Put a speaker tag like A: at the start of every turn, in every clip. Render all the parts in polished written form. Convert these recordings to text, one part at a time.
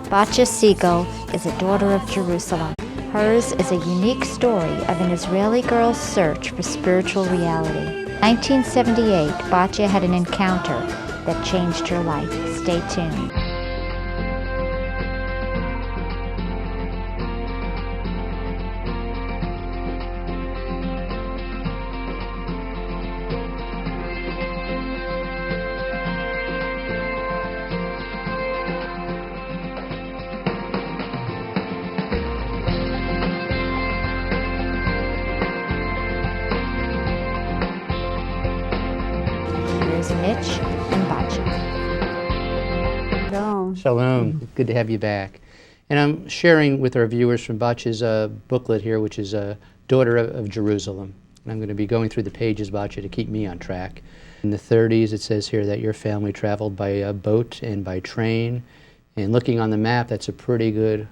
A: Batya Siegel is a daughter of Jerusalem. Hers is a unique story of an Israeli girl's search for spiritual reality. 1978, Batya had an encounter that changed her life. Stay tuned. Here's Mitch and Batya.
B: Shalom. Good to have you back. And I'm sharing with our viewers from Batya's booklet here, which is a Daughter of Jerusalem. And I'm going to be going through the pages, Batya, to keep me on track. In the 30s, it says here that your family traveled by boat and by train. And looking on the map, that's a pretty good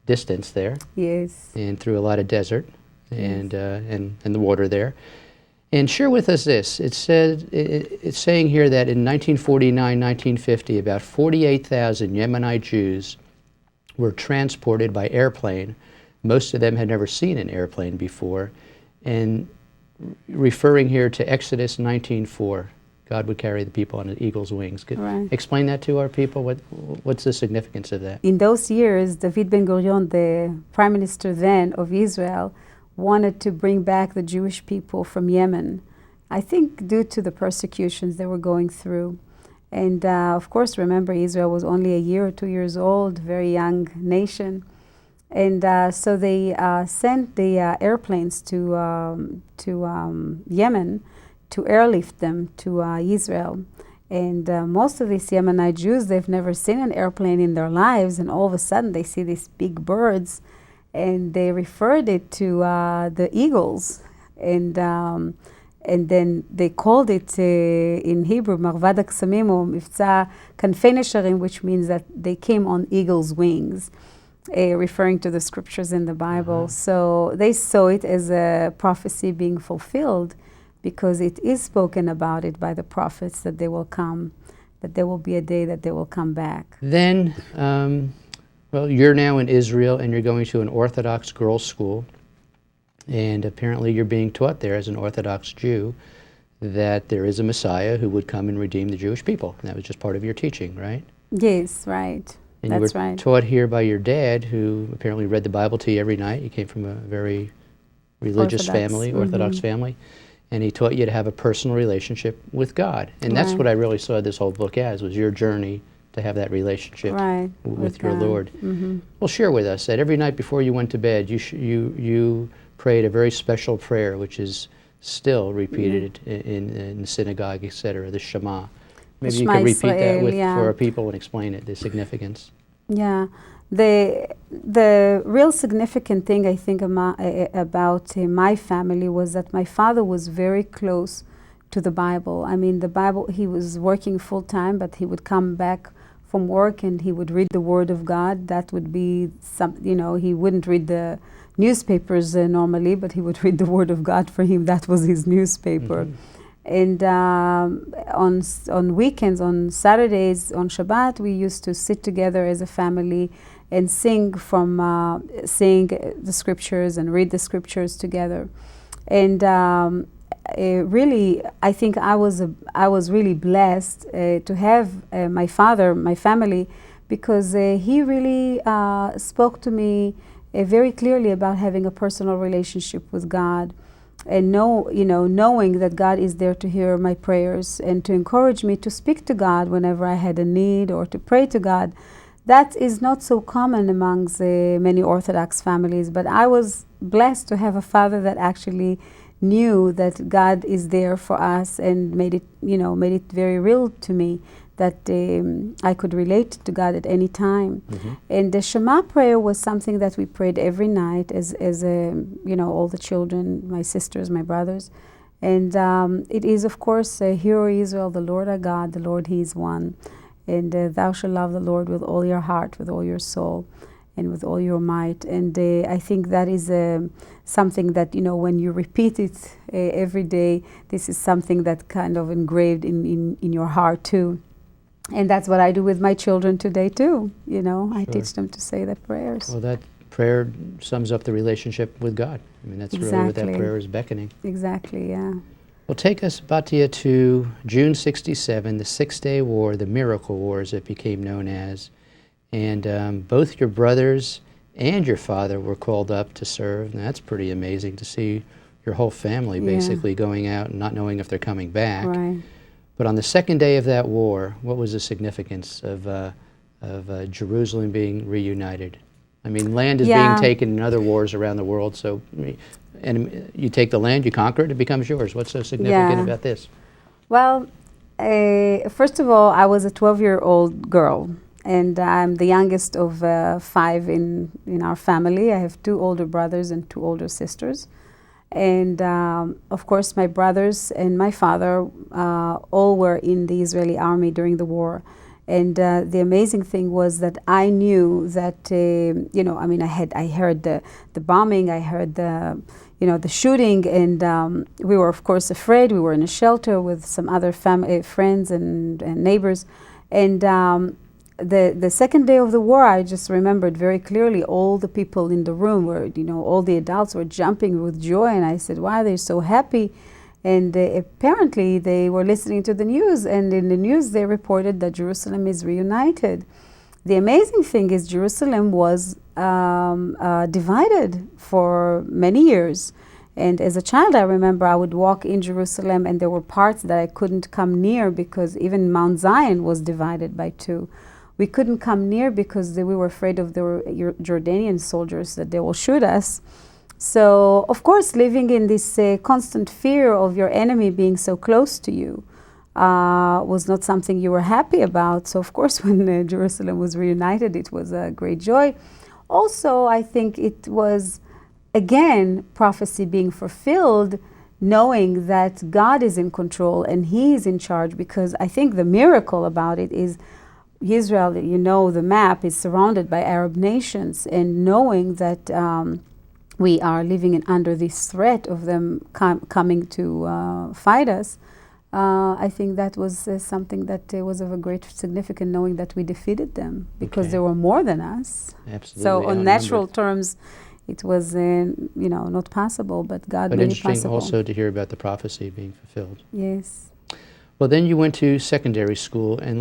B: distance there.
C: Yes.
B: And through a lot of desert and the water there. And share with us this. It's saying here that in 1949, 1950, about 48,000 Yemenite Jews were transported by airplane. Most of them had never seen an airplane before. And referring here to Exodus 19:4, God would carry the people on an eagle's wings. Could explain that to our people? What's the significance of that?
C: In those years, David Ben-Gurion, the prime minister then of Israel, wanted to bring back the Jewish people from Yemen, I think due to the persecutions they were going through. And of course, remember, Israel was only a year or 2 years old, very young nation. And so they sent the airplanes to Yemen to airlift them to Israel. And most of these Yemenite Jews, they've never seen an airplane in their lives, and all of a sudden they see these big birds, and they referred it to the eagles, and then they called it in Hebrew Marvad Aksamim or Mivtza Kanfei Nesharim, which means that they came on eagles' wings, referring to the scriptures in the Bible. So they saw it as a prophecy being fulfilled, because it is spoken about it by the prophets that they will come, that there will be a day that they will come back.
B: Then, well, you're now in Israel and you're going to an Orthodox girls' school, and apparently you're being taught there as an Orthodox Jew that there is a Messiah who would come and redeem the Jewish people. And that was just part of your teaching, right?
C: Yes, right.
B: And
C: that's
B: you were
C: right.
B: taught here by your dad, who apparently read the Bible to you every night. You came from a very religious family, Orthodox family. And he taught you to have a personal relationship with God. And that's what I really saw this whole book as, was your journey to have that relationship with your Lord. Well, share with us that every night before you went to bed, you prayed a very special prayer, which is still repeated in the synagogue, etc., the Shema. Maybe you could repeat that for our people and explain it, the significance.
C: Yeah. The real significant thing I think about my family was that my father was very close to the Bible. I mean, the Bible, he was working full time, but he would come back from work and he would read the Word of God. That would be some, he wouldn't read the newspapers normally, but he would read the Word of God. For him, that was his newspaper. And on weekends, on Saturdays, on Shabbat, we used to sit together as a family and sing the scriptures and read the scriptures together. And really, I think I was really blessed to have my father, my family, because he really spoke to me very clearly about having a personal relationship with God. And knowing that God is there to hear my prayers and to encourage me to speak to God whenever I had a need or to pray to God. That is not so common amongst many Orthodox families, but I was blessed to have a father that actually knew that God is there for us and made it very real to me, that I could relate to God at any time. And the Shema prayer was something that we prayed every night as all the children, my sisters, my brothers. And it is, of course, Hear, O Israel, the Lord our God, the Lord, He is one. And thou shalt love the Lord with all your heart, with all your soul, and with all your might. And I think that is something that, when you repeat it every day, this is something that kind of engraved in your heart too. And that's what I do with my children today too. You know, I
B: Sure.
C: teach them to say the prayers.
B: Well, that prayer sums up the relationship with God. I mean, that's really what that
C: Exactly.
B: prayer is beckoning.
C: Exactly, yeah.
B: Well, take us, Batya, to June 67, the Six-Day War, the Miracle War, as it became known as. And both your brothers and your father were called up to serve. And that's pretty amazing to see your whole family
C: Yeah.
B: basically going out and not knowing if they're coming back.
C: Right.
B: But on the second day of that war, what was the significance of Jerusalem being reunited? I mean, land is being taken in other wars around the world, so and you take the land, you conquer it, it becomes yours. What's so significant
C: Yeah.
B: about this?
C: Well, first of all, I was a 12-year-old girl, and I'm the youngest of 5 in our family. I have 2 older brothers and 2 older sisters. And of course, my brothers and my father all were in the Israeli army during the war. And the amazing thing was that I knew that, you know, I mean, I heard the bombing, I heard the, you know, the shooting, and we were, of course, afraid. We were in a shelter with some other friends and neighbors. And the second day of the war, I just remembered very clearly all the people in the room were, you know, all the adults were jumping with joy. And I said, why are they so happy? And apparently they were listening to the news, and in the news they reported that Jerusalem is reunited. The amazing thing is Jerusalem was divided for many years. And as a child, I remember I would walk in Jerusalem and there were parts that I couldn't come near because even Mount Zion was divided by 2. We couldn't come near because we were afraid of the Jordanian soldiers that they will shoot us. So, of course, living in this constant fear of your enemy being so close to you was not something you were happy about. So, of course, when Jerusalem was reunited, it was a great joy. Also, I think it was, again, prophecy being fulfilled, knowing that God is in control and He is in charge, because I think the miracle about it is Israel, you know, the map is surrounded by Arab nations, and knowing that we are living under this threat of them coming to fight us, I think that was something that was of a great significance, knowing that we defeated them because they were more than us.
B: Absolutely.
C: So on natural terms, it was, you know, not possible, but God made it possible.
B: But interesting also to hear about the prophecy being fulfilled.
C: Yes.
B: Well, then you went to secondary school, and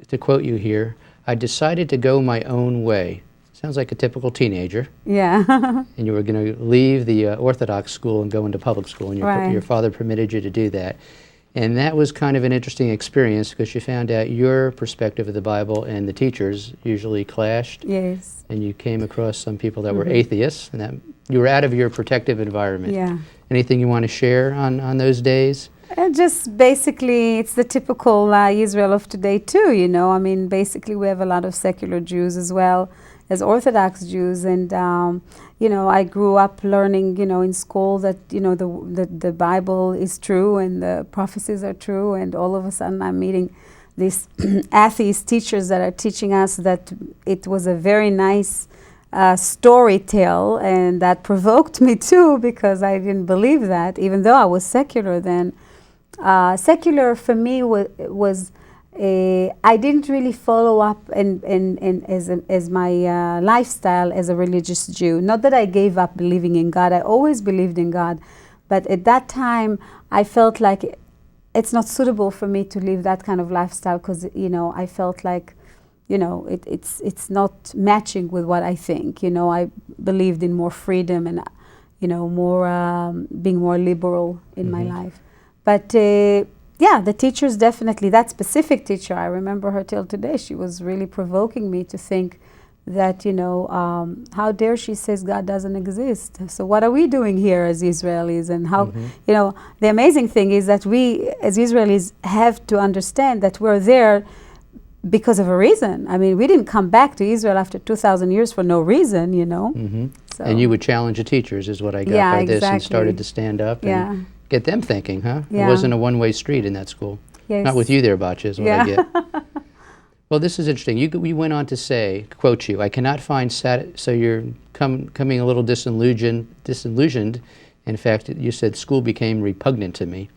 B: to quote you here, I decided to go my own way. Sounds like a typical teenager.
C: Yeah.
B: And you were going to leave the Orthodox school and go into public school, and your father permitted you to do that. And that was kind of an interesting experience because you found out your perspective of the Bible and the teachers usually clashed.
C: Yes.
B: And you came across some people that were atheists, and that you were out of your protective environment.
C: Yeah.
B: Anything you want to share on those days?
C: Just basically, it's the typical Israel of today too, you know. I mean, basically we have a lot of secular Jews as well as Orthodox Jews, and you know, I grew up learning, you know, in school that, you know, the Bible is true and the prophecies are true, and all of a sudden I'm meeting these atheist teachers that are teaching us that it was a very nice story tale, and that provoked me too because I didn't believe that, even though I was secular then. Secular for me was I didn't really follow up and as my lifestyle as a religious Jew. Not that I gave up believing in God. I always believed in God, but at that time I felt like it's not suitable for me to live that kind of lifestyle because, you know, I felt like, you know, it's not matching with what I think. You know, I believed in more freedom and, you know, more being more liberal in my life. But yeah, the teachers definitely, that specific teacher, I remember her till today. She was really provoking me to think that, you know, how dare she says God doesn't exist. So what are we doing here as Israelis? And how, you know, the amazing thing is that we as Israelis have to understand that we're there because of a reason. I mean, we didn't come back to Israel after 2,000 years for no reason, you know. So.
B: And you would challenge the teachers is what I got by this, and started to stand up and get them thinking, huh? It wasn't a one-way street in that school.
C: Yes.
B: Not with you there, Batya, is what I get. Well, this is interesting. You went on to say, quote you, I cannot find so you're coming a little disillusioned. In fact, you said school became repugnant to me.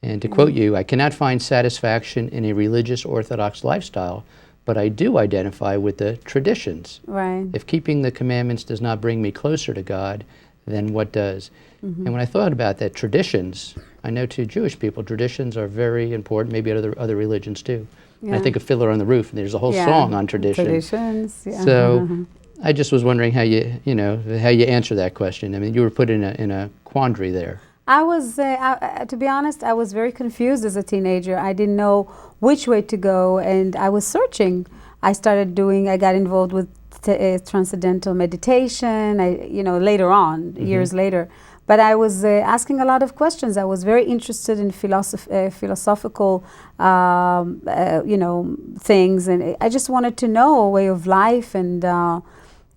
B: And to quote you, I cannot find satisfaction in a religious Orthodox lifestyle, but I do identify with the traditions.
C: Right.
B: If keeping the commandments does not bring me closer to God, then what does? And when I thought about that, traditions, I know to Jewish people, traditions are very important, maybe other religions too.
C: Yeah.
B: I think of Fiddler on the Roof, and there's a whole song on tradition.
C: Traditions, yeah.
B: So I just was wondering how how you answer that question. I mean, you were put in a quandary there.
C: I was, to be honest, I was very confused as a teenager. I didn't know which way to go, and I was searching. I got involved with transcendental meditation, later on, years later. But I was asking a lot of questions. I was very interested in philosophical, things, and I just wanted to know a way of life, and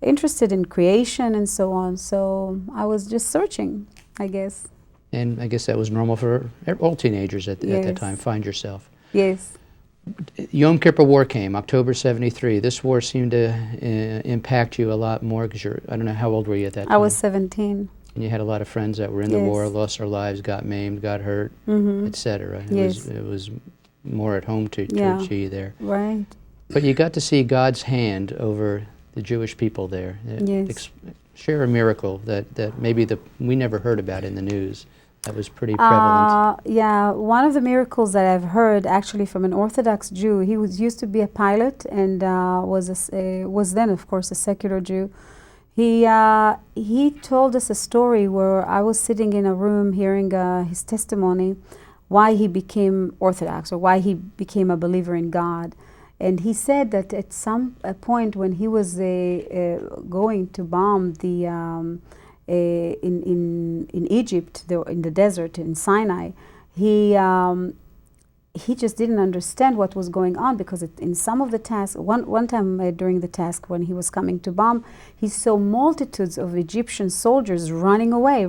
C: interested in creation and so on. So I was just searching, I guess.
B: And I guess that was normal for all teenagers at that time. Find yourself.
C: Yes.
B: Yom Kippur War came, October '73. This war seemed to impact you a lot more because I don't know, how old were you at that time?
C: I was 17.
B: And you had a lot of friends that were in the war, lost their lives, got maimed, got hurt, etc. It was more at home to you there.
C: Right.
B: But you got to see God's hand over the Jewish people there.
C: Yes.
B: Share a miracle that maybe we never heard about in the news. That was pretty prevalent.
C: Yeah, one of the miracles that I've heard actually from an Orthodox Jew. He used to be a pilot and was then, of course, a secular Jew. He told us a story where I was sitting in a room hearing his testimony, why he became Orthodox or why he became a believer in God. And he said that at some point when he was going to bomb the in Egypt, in the desert in Sinai, he just didn't understand what was going on, because in some of the tasks, one time during the task when he was coming to bomb, he saw multitudes of Egyptian soldiers running away,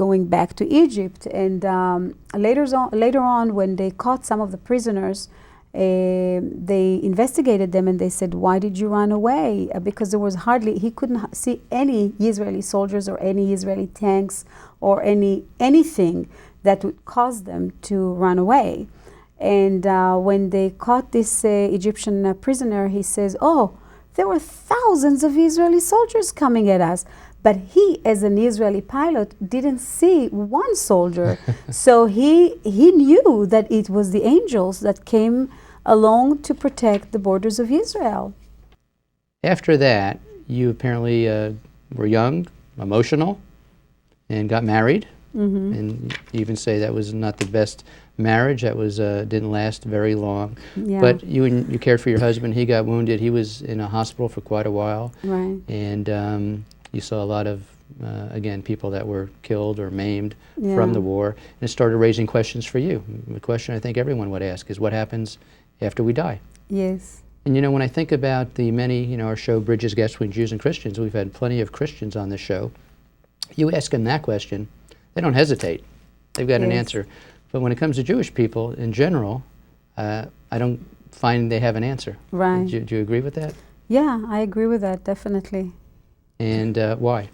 C: going back to Egypt. And later on, when they caught some of the prisoners, they investigated them and they said, why did you run away? Because there was he couldn't see any Israeli soldiers or any Israeli tanks or anything that would cause them to run away. And when they caught this Egyptian prisoner, he says, oh, there were thousands of Israeli soldiers coming at us. But he, as an Israeli pilot, didn't see one soldier. So he knew that it was the angels that came along to protect the borders of Israel.
B: After that, you apparently were young, emotional, and got married. And you even say that was not the best marriage. That was didn't last very long.
C: Yeah.
B: But you cared for your husband. He got wounded. He was in a hospital for quite a while.
C: Right.
B: And you saw a lot of, again, people that were killed or maimed from the war. And it started raising questions for you. The question I think everyone would ask is, what happens after we die?
C: Yes.
B: And when I think about the many, our show bridges gaps between Jews and Christians, we've had plenty of Christians on the show. You ask them that question, they don't hesitate. They've got an answer. But when it comes to Jewish people in general, I don't find they have an answer.
C: Right.
B: Do you agree with that?
C: Yeah, I agree with that, definitely.
B: And why?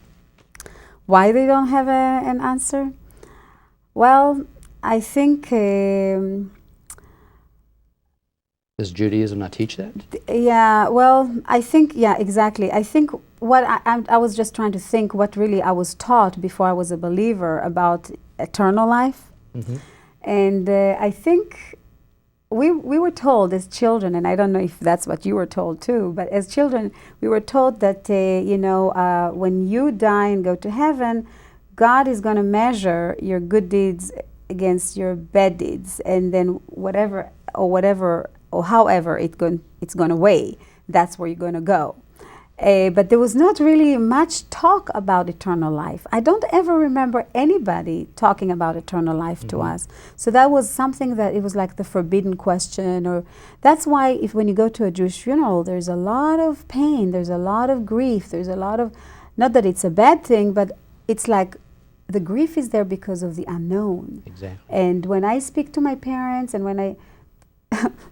C: Why they don't have an answer? Well, I think...
B: Does Judaism not teach that?
C: Yeah, well, I think, yeah, exactly. I think what I was just trying to think what really I was taught before I was a believer about eternal life. And I think we were told as children, and I don't know if that's what you were told too, but as children, we were told that, when you die and go to heaven, God is going to measure your good deeds against your bad deeds, and then whatever or however it's going to weigh, that's where you're going to go. But there was not really much talk about eternal life. I don't ever remember anybody talking about eternal life to us. So that was something that it was like the forbidden question. Or that's why when you go to a Jewish funeral, there's a lot of pain, there's a lot of grief, there's a lot of, not that it's a bad thing, but it's like the grief is there because of the unknown.
B: Exactly.
C: And when I speak to my parents and when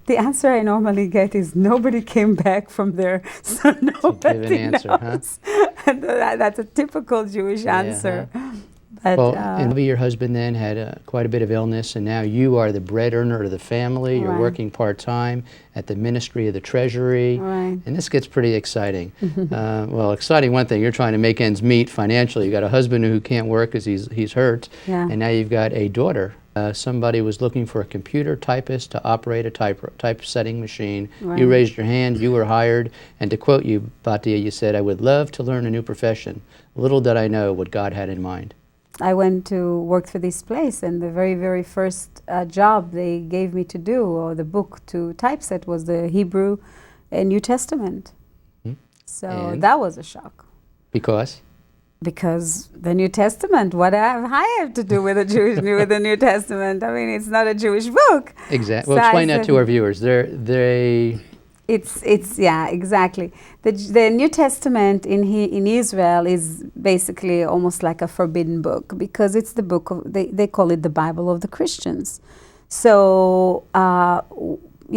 C: the answer I normally get is nobody came back from there, so nobody
B: give an answer,
C: knows. And that's a typical Jewish answer. But,
B: well, and maybe your husband then had quite a bit of illness, and now you are the bread earner of the family. You're working part-time at the Ministry of the Treasury, and this gets pretty exciting. Well, exciting one thing, you're trying to make ends meet financially. You got a husband who can't work because he's hurt, and now you've got a daughter. Somebody was looking for a computer typist to operate a typesetting machine. You raised your hand, you were hired, and to quote you, Batia, you said, "I would love to learn a new profession. Little did I know what God had in mind."
C: I went to work for this place, and the very, very first job they gave me to do, or the book to typeset, was the Hebrew New Testament. So
B: And
C: that was a shock.
B: Because?
C: Because the New Testament, what I have to do with the New Testament? I mean, it's not a Jewish book.
B: Exactly.
C: So
B: Well, explain that to our viewers.
C: It's yeah, exactly. The New Testament in Israel is basically almost like a forbidden book, because it's the book of, they call it the Bible of the Christians. So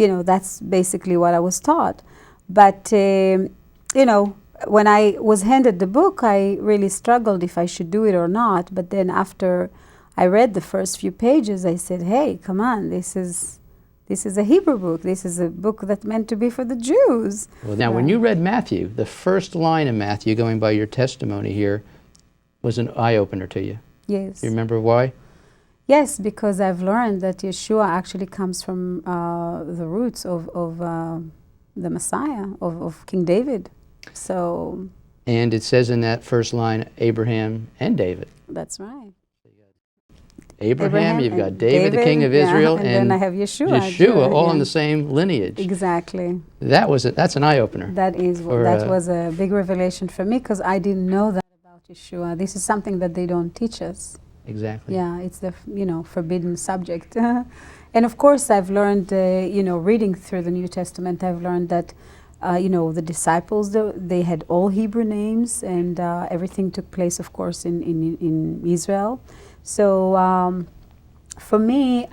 C: you know, that's basically what I was taught. But you know, when I was handed the book, I really struggled if I should do it or not. But then after I read the first few pages, I said, "Hey, come on, this is a Hebrew book. This is a book that's meant to be for the Jews."
B: Well, now, when you read Matthew, the first line of Matthew, going by your testimony here, was an eye-opener to you.
C: Yes.
B: Do you remember why?
C: Yes, because I've learned that Yeshua actually comes from the roots of the Messiah, of King David. So.
B: And it says in that first line, Abraham and David.
C: That's right.
B: Abraham, you've got David, the king of Israel,
C: and then I have Yeshua.
B: Yeshua, all in the same lineage.
C: Exactly.
B: That's an eye-opener.
C: That was a big revelation for me, because I didn't know that about Yeshua. This is something that they don't teach us.
B: Exactly.
C: Yeah, it's the forbidden subject. And of course, I've learned, reading through the New Testament, I've learned that the disciples, they had all Hebrew names, and everything took place, of course, in Israel. So for me,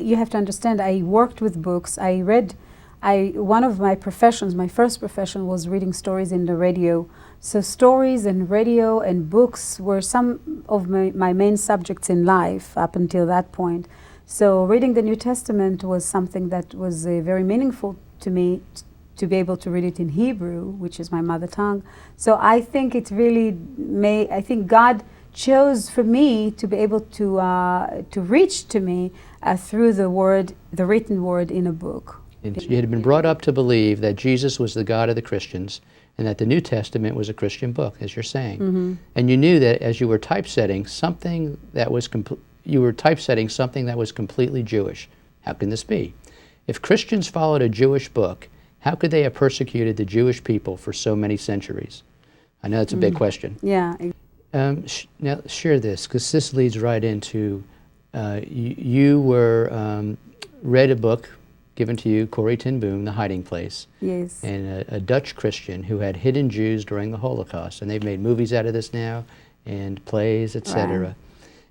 C: you have to understand, I worked with books. One of my professions, my first profession, was reading stories in the radio. So stories and radio and books were some of my main subjects in life up until that point. So reading the New Testament was something that was very meaningful to me, to be able to read it in Hebrew, which is my mother tongue. So I think it really I think God chose for me to be able to reach to me through the written word in a book.
B: You had been brought up to believe that Jesus was the God of the Christians, and that the New Testament was a Christian book, as you're saying. And you knew that as you were typesetting something that was completely Jewish. How can this be? If Christians followed a Jewish book, how could they have persecuted the Jewish people for so many centuries? I know that's a big question.
C: Yeah.
B: Now, share this, because this leads right into, you read a book given to you, Corrie ten Boom, The Hiding Place.
C: Yes.
B: And a Dutch Christian who had hidden Jews during the Holocaust. And they've made movies out of this now, and plays, etc.
C: Right.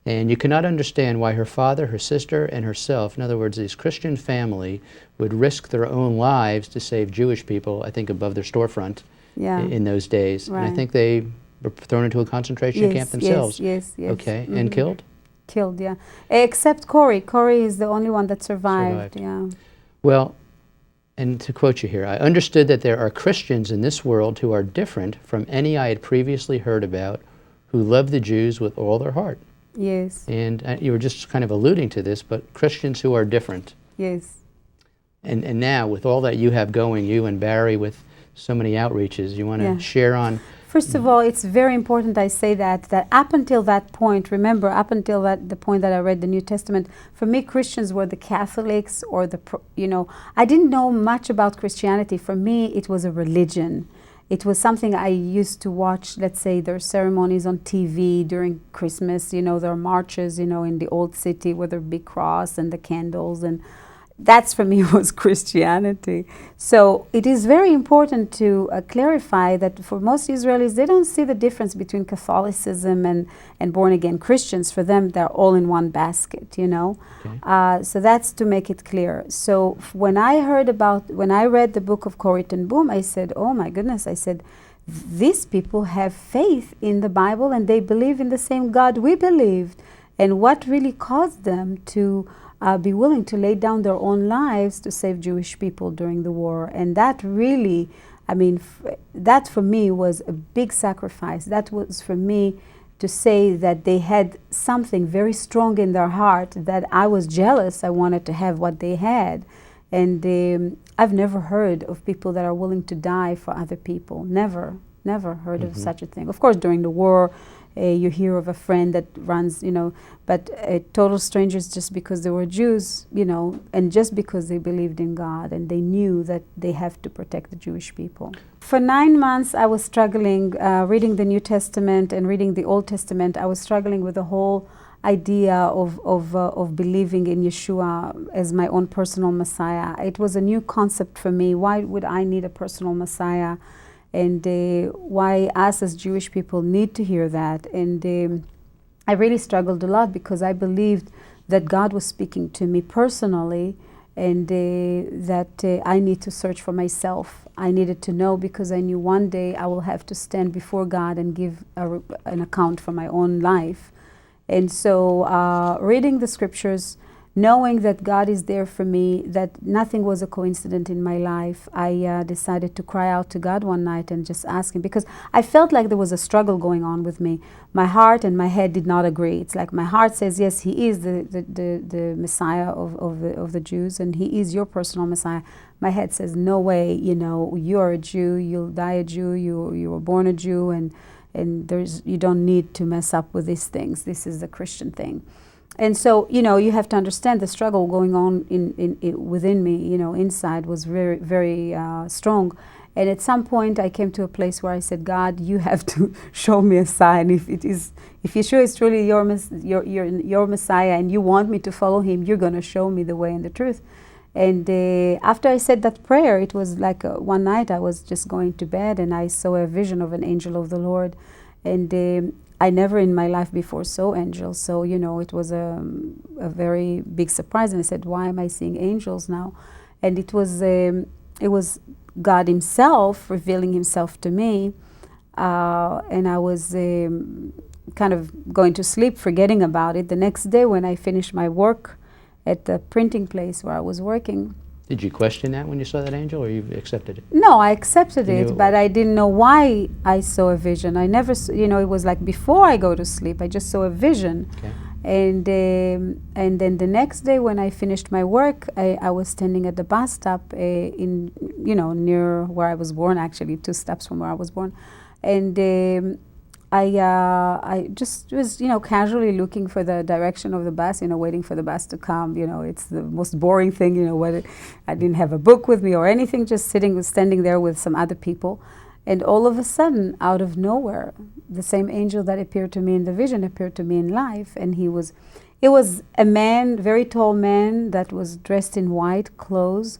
B: And you cannot understand why her father, her sister, and herself, in other words, this Christian family, would risk their own lives to save Jewish people, I think, above their storefront in those days.
C: Right.
B: And I think they were thrown into a concentration camp themselves.
C: Yes.
B: Okay, and killed?
C: Killed, yeah. Except Corrie. Corrie is the only one that survived. Yeah.
B: Well, and to quote you here, I understood that there are Christians in this world who are different from any I had previously heard about, who love the Jews with all their heart.
C: Yes.
B: And you were just kind of alluding to this, but Christians who are different.
C: Yes.
B: And now, with all that you have going, you and Barry, with so many outreaches, you want to share on?
C: First of all, it's very important I say that up until that point, remember, up until the point that I read the New Testament, for me, Christians were the Catholics or I didn't know much about Christianity. For me, it was a religion. It was something I used to watch, let's say, their ceremonies on TV during Christmas, their marches, in the old city with their big cross and the candles, and that's for me was Christianity. So it is very important to clarify that for most Israelis, they don't see the difference between Catholicism and born-again Christians. For them, they're all in one basket, Okay. So that's to make it clear. So when I read the book of Corrie ten Boom, I said, oh my goodness, I said, these people have faith in the Bible and they believe in the same God we believed. And what really caused them to be willing to lay down their own lives to save Jewish people during the war. And that really, I mean, that for me was a big sacrifice. That was for me to say that they had something very strong in their heart, that I was jealous. I wanted to have what they had. And I've never heard of people that are willing to die for other people. Never heard of such a thing. Of course, during the war, you hear of a friend that runs, but total strangers just because they were Jews, and just because they believed in God and they knew that they have to protect the Jewish people. For 9 months, I was struggling, reading the New Testament and reading the Old Testament. I was struggling with the whole idea of believing in Yeshua as my own personal Messiah. It was a new concept for me. Why would I need a personal Messiah? And why us as Jewish people need to hear that. And I really struggled a lot because I believed that God was speaking to me personally, and that I need to search for myself. I needed to know because I knew one day I will have to stand before God and give an account for my own life. And so reading the scriptures, knowing that God is there for me, that nothing was a coincidence in my life, I decided to cry out to God one night and just ask Him, because I felt like there was a struggle going on with me. My heart and my head did not agree. It's like my heart says, yes, He is the Messiah of the Jews, and He is your personal Messiah. My head says, no way, you're a Jew, you'll die a Jew, you were born a Jew, and you don't need to mess up with these things. This is the Christian thing. And so, you have to understand the struggle going on within me, inside was very, very strong. And at some point I came to a place where I said, God, you have to show me a sign. If Yeshua is truly your Messiah and you want me to follow Him, you're going to show me the way and the truth. And after I said that prayer, it was like one night I was just going to bed and I saw a vision of an angel of the Lord. And I never in my life before saw angels, so it was a very big surprise. And I said, "Why am I seeing angels now?" And it was God Himself revealing Himself to me, and I was kind of going to sleep, forgetting about it. The next day, when I finished my work at the printing place where I was working.
B: Did you question that when you saw that angel, or you accepted it?
C: No, I accepted it, but I didn't know why I saw a vision. I never, it was like before I go to sleep, I just saw a vision.
B: Okay.
C: And then the next day when I finished my work, I was standing at the bus stop near where I was born, actually 2 steps from where I was born. And I just was, casually looking for the direction of the bus, waiting for the bus to come. It's the most boring thing, I didn't have a book with me or anything, just standing there with some other people. And all of a sudden, out of nowhere, the same angel that appeared to me in the vision appeared to me in life. And it was a man, very tall man that was dressed in white clothes.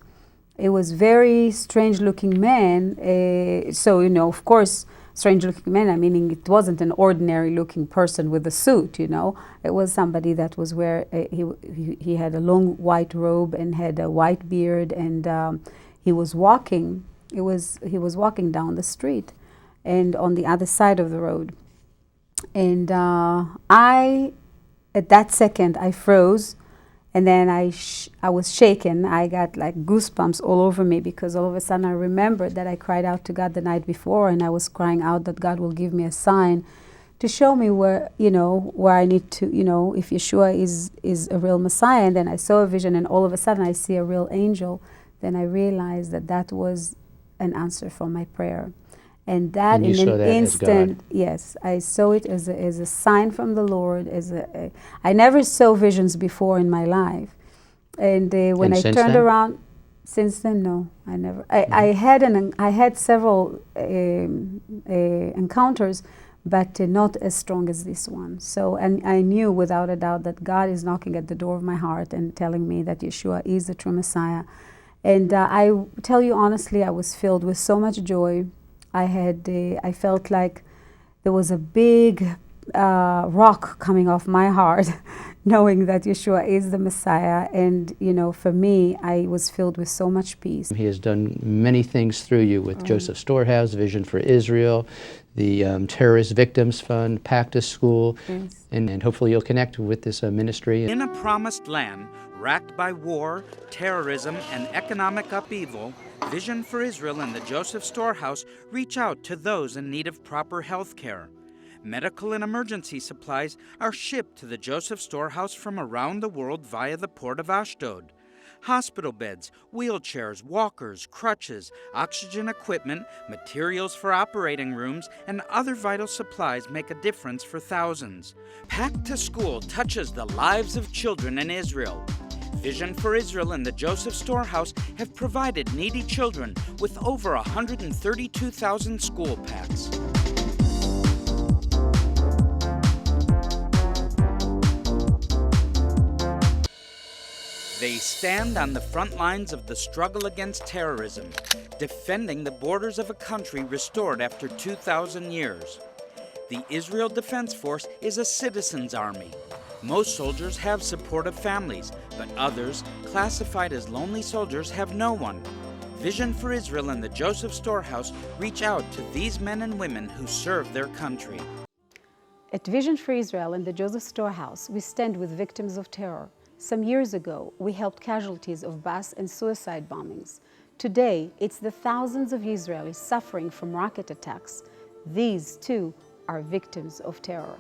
C: It was very strange looking man. So, of course, strange looking man, meaning it wasn't an ordinary looking person with a suit, It was somebody that was he had a long white robe and had a white beard, and he was walking. He was walking down the street and on the other side of the road. And at that second, I froze. And then I was shaken. I got like goosebumps all over me, because all of a sudden I remembered that I cried out to God the night before, and I was crying out that God will give me a sign to show me where I need to, if Yeshua is a real Messiah. And then I saw a vision, and all of a sudden I see a real angel. Then I realized that was an answer for my prayer. And that in an instant, yes, I saw it as a sign from the Lord. I never saw visions before in my life, and when I turned around, since then, no, I never. I had several encounters, but not as strong as this one. So, and I knew without a doubt that God is knocking at the door of my heart and telling me that Yeshua is the true Messiah. And I tell you honestly, I was filled with so much joy. I felt like there was a big rock coming off my heart, knowing that Yeshua is the Messiah. And, you know, for me, I was filled with so much peace.
B: He has done many things through you with Joseph Storehouse, Vision for Israel, the Terrorist Victims Fund, Pactus School,
C: Yes.
B: and hopefully you'll connect with this ministry.
D: In a promised land racked by war, terrorism, and economic upheaval, Vision for Israel and the Joseph Storehouse reach out to those in need of proper health care. Medical and emergency supplies are shipped to the Joseph Storehouse from around the world via the port of Ashdod. Hospital beds, wheelchairs, walkers, crutches, oxygen equipment, materials for operating rooms, and other vital supplies make a difference for thousands. Packed to School touches the lives of children in Israel. Vision for Israel and the Joseph Storehouse have provided needy children with over 132,000 school packs. They stand on the front lines of the struggle against terrorism, defending the borders of a country restored after 2,000 years. The Israel Defense Force is a citizens' army. Most soldiers have supportive families, but others, classified as lonely soldiers, have no one. Vision for Israel and the Joseph Storehouse reach out to these men and women who serve their country.
C: At Vision for Israel and the Joseph Storehouse, we stand with victims of terror. Some years ago, we helped casualties of bus and suicide bombings. Today, it's the thousands of Israelis suffering from rocket attacks. These, too, are victims of terror.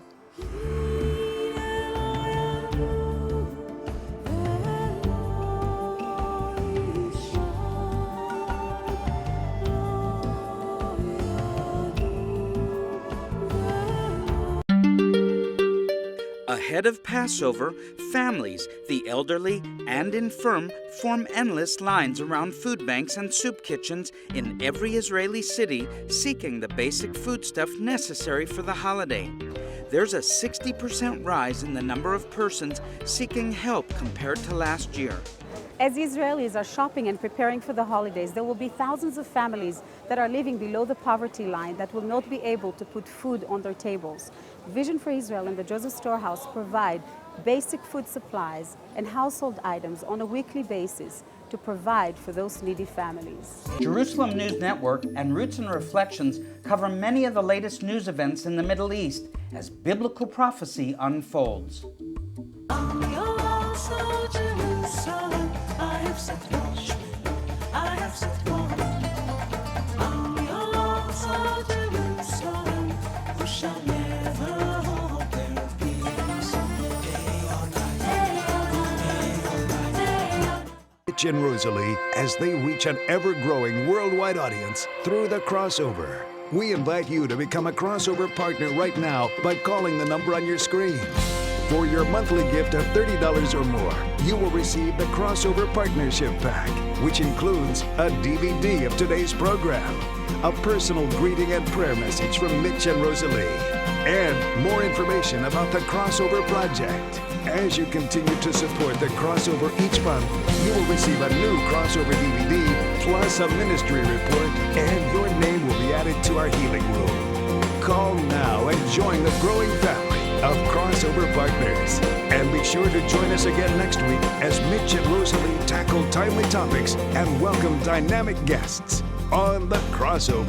D: Ahead of Passover, families, the elderly and infirm, form endless lines around food banks and soup kitchens in every Israeli city seeking the basic foodstuff necessary for the holiday. There's a 60% rise in the number of persons seeking help compared to last year.
C: As Israelis are shopping and preparing for the holidays, there will be thousands of families that are living below the poverty line that will not be able to put food on their tables. Vision for Israel and the Joseph Storehouse provide basic food supplies and household items on a weekly basis to provide for those needy families.
D: Jerusalem News Network and Roots and Reflections cover many of the latest news events in the Middle East as biblical prophecy unfolds.
E: Mitch and Rosalie as they reach an ever-growing worldwide audience through the crossover. We invite you to become a crossover partner right now by calling the number on your screen. For your monthly gift of $30 or more, you will receive the Crossover Partnership Pack, which includes a DVD of today's program, a personal greeting and prayer message from Mitch and Rosalie, and more information about the Crossover Project. As you continue to support the Crossover each month, you will receive a new Crossover DVD, plus a ministry report, and your name will be added to our healing room. Call now and join the growing family of Crossover Partners. And be sure to join us again next week as Mitch and Rosalie tackle timely topics and welcome dynamic guests on the Crossover.